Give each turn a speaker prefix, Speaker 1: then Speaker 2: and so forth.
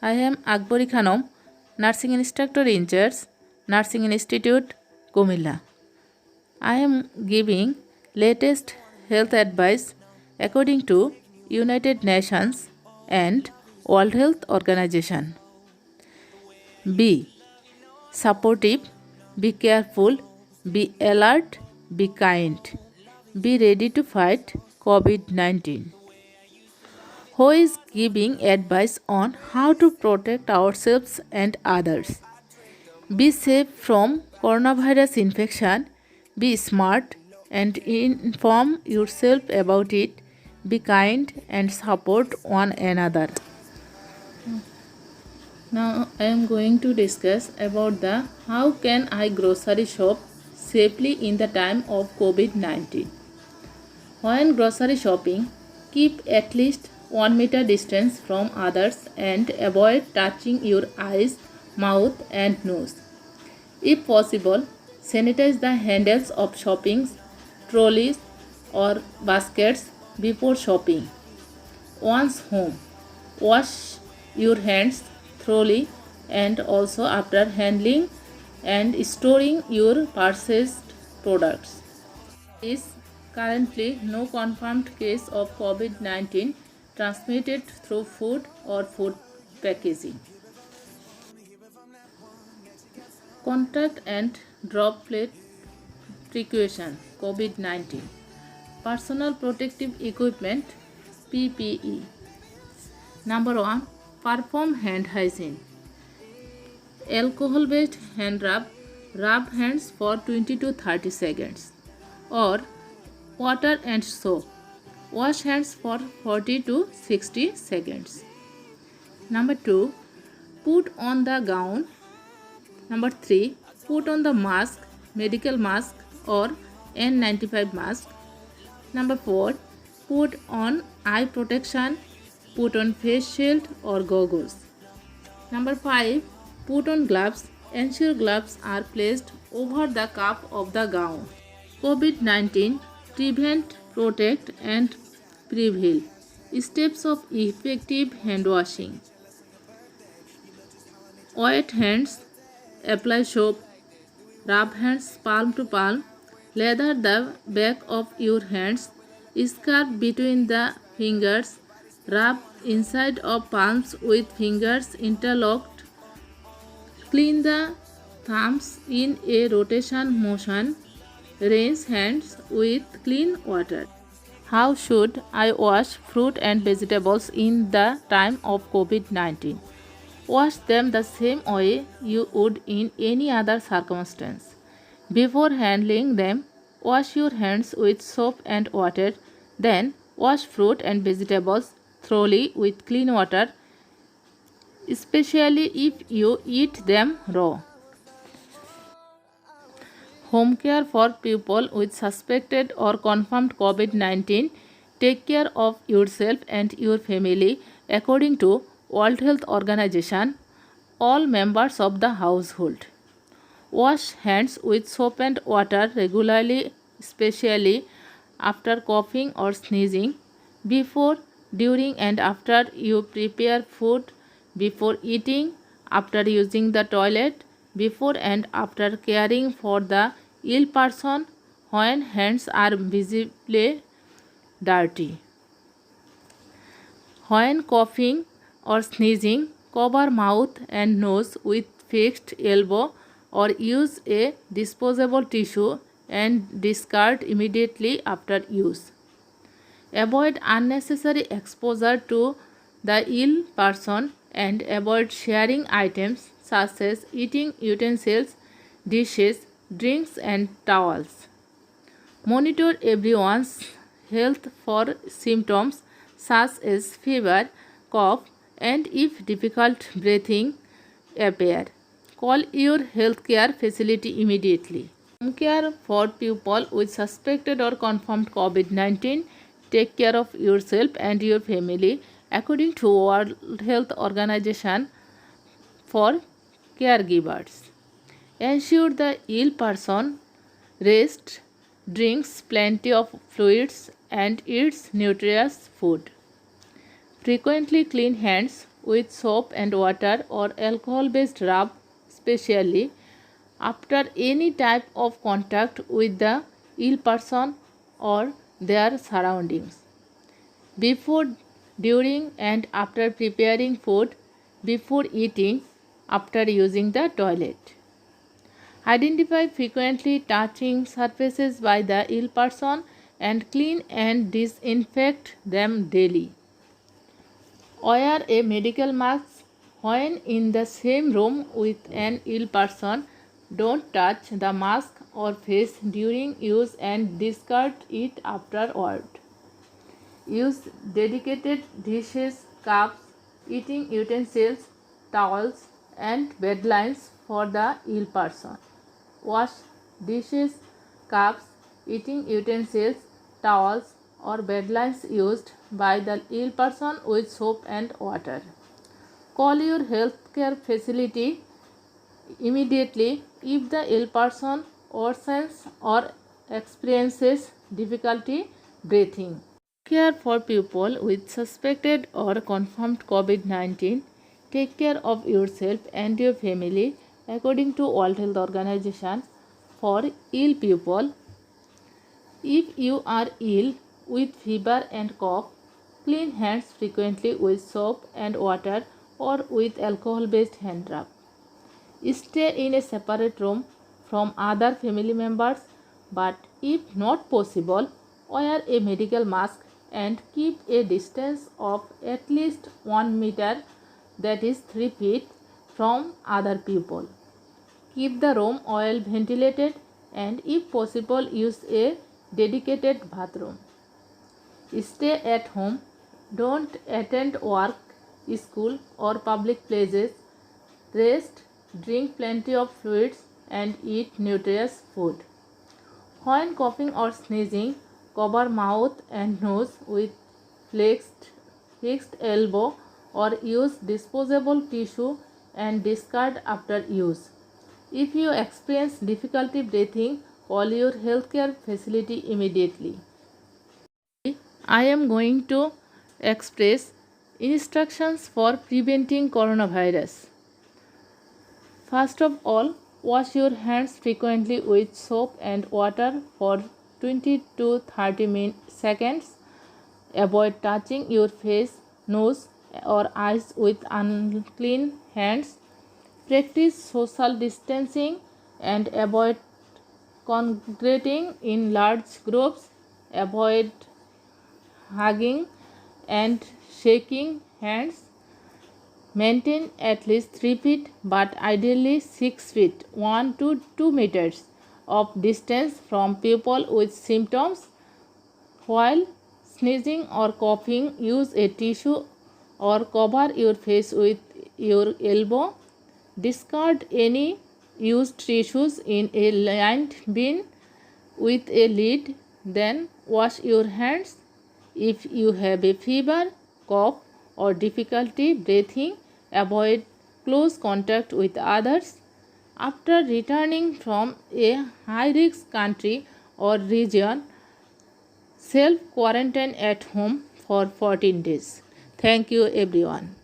Speaker 1: I am Akbari Khanom, Nursing Instructor in charge, Nursing Institute, Kumilla. I am giving latest health advice according to United Nations and World Health Organization. Be supportive, be careful, be alert, be kind. Be ready to fight COVID-19. Who is giving advice on how to protect ourselves and others? Be safe from coronavirus infection. Be smart and inform yourself about it. Be kind and support one another. Now I am going to discuss about the how can I grocery shop safely in the time of COVID-19. When grocery shopping, keep at least 1 meter distance from others and avoid touching your eyes, mouth and nose. If possible, sanitize the handles of shopping trolleys or baskets before shopping. Once home, wash your hands thoroughly and also after handling and storing your purchased products. There is currently no confirmed case of COVID-19 transmitted through food or food packaging. Contact and droplet precaution COVID-19. Personal protective equipment PPE. Number 1. Perform hand hygiene. Alcohol based hand rub. Rub hands for 20 to 30 seconds. Or water and soap. Wash hands for 40 to 60 seconds. Number 2. Put on the gown. Number 3. Put on the mask, medical mask or N95 mask. Number 4. Put on eye protection. Put on face shield or goggles. Number 5. Put on gloves. Ensure gloves are placed over the cuff of the gown. COVID-19 prevent, protect and prevail. Steps of effective hand washing. Wet hands. Apply soap. Rub hands palm to palm. Lather the back of your hands. Scrub between the fingers. Rub inside of palms with fingers interlocked. Clean the thumbs in a rotation motion. Rinse hands with clean water. How should I wash fruit and vegetables in the time of COVID-19? Wash them the same way you would in any other circumstance. Before handling them, wash your hands with soap and water. Then, wash fruit and vegetables thoroughly with clean water, especially if you eat them raw. Home care for people with suspected or confirmed COVID-19. Take care of yourself and your family according to World Health Organization. All members of the household. Wash hands with soap and water regularly, especially after coughing or sneezing, before, during and after you prepare food, before eating, after using the toilet, before and after caring for the ill person when hands are visibly dirty. When coughing or sneezing, cover mouth and nose with fixed elbow or use a disposable tissue and discard immediately after use. Avoid unnecessary exposure to the ill person and avoid sharing items such as eating utensils, dishes, drinks and towels. Monitor everyone's health for symptoms such as fever, cough and if difficult breathing appear. Call your healthcare facility immediately. Home care for people with suspected or confirmed COVID-19. Take care of yourself and your family according to World Health Organization for caregivers. Ensure the ill person rests, drinks plenty of fluids and eats nutritious food. Frequently clean hands with soap and water or alcohol-based rub, especially after any type of contact with the ill person or their surroundings. Before, during and after preparing food, before eating, after using the toilet. Identify frequently touching surfaces by the ill person and clean and disinfect them daily. Wear a medical mask when in the same room with an ill person. Don't touch the mask or face during use and discard it afterward. Use dedicated dishes, cups, eating utensils, towels, and bedlines for the ill person. Wash dishes, cups, eating utensils, towels, or bedlines used by the ill person with soap and water. Call your healthcare facility immediately if the ill person worsens or experiences difficulty breathing. Care for people with suspected or confirmed COVID-19. Take care of yourself and your family according to World Health Organization. For ill people, if you are ill with fever and cough, clean hands frequently with soap and water or with alcohol-based hand rub. Stay in a separate room from other family members, but if not possible, wear a medical mask and keep a distance of at least 1 meter, that is 3 feet, from other people. Keep the room well ventilated and if possible use a dedicated bathroom. Stay at home. Don't attend work, school or public places. Rest, drink plenty of fluids and eat nutritious food. When coughing or sneezing, cover mouth and nose with fixed elbow or use disposable tissue and discard after use. If you experience difficulty breathing, call your healthcare facility immediately. I am going to express instructions for preventing coronavirus. First of all, wash your hands frequently with soap and water for 20 to 30 seconds. Avoid touching your face, nose, or eyes with unclean hands. Practice social distancing and avoid congregating in large groups. Avoid hugging and shaking hands. Maintain at least 3 feet but ideally 6 feet 1 to 2 meters of distance from people with symptoms. While sneezing or coughing, use a tissue or cover your face with your elbow. Discard any used tissues in a lined bin with a lid. Then wash your hands. If you have a fever, cough, or difficulty breathing, avoid close contact with others. After returning from a high-risk country or region, self-quarantine at home for 14 days. Thank you everyone.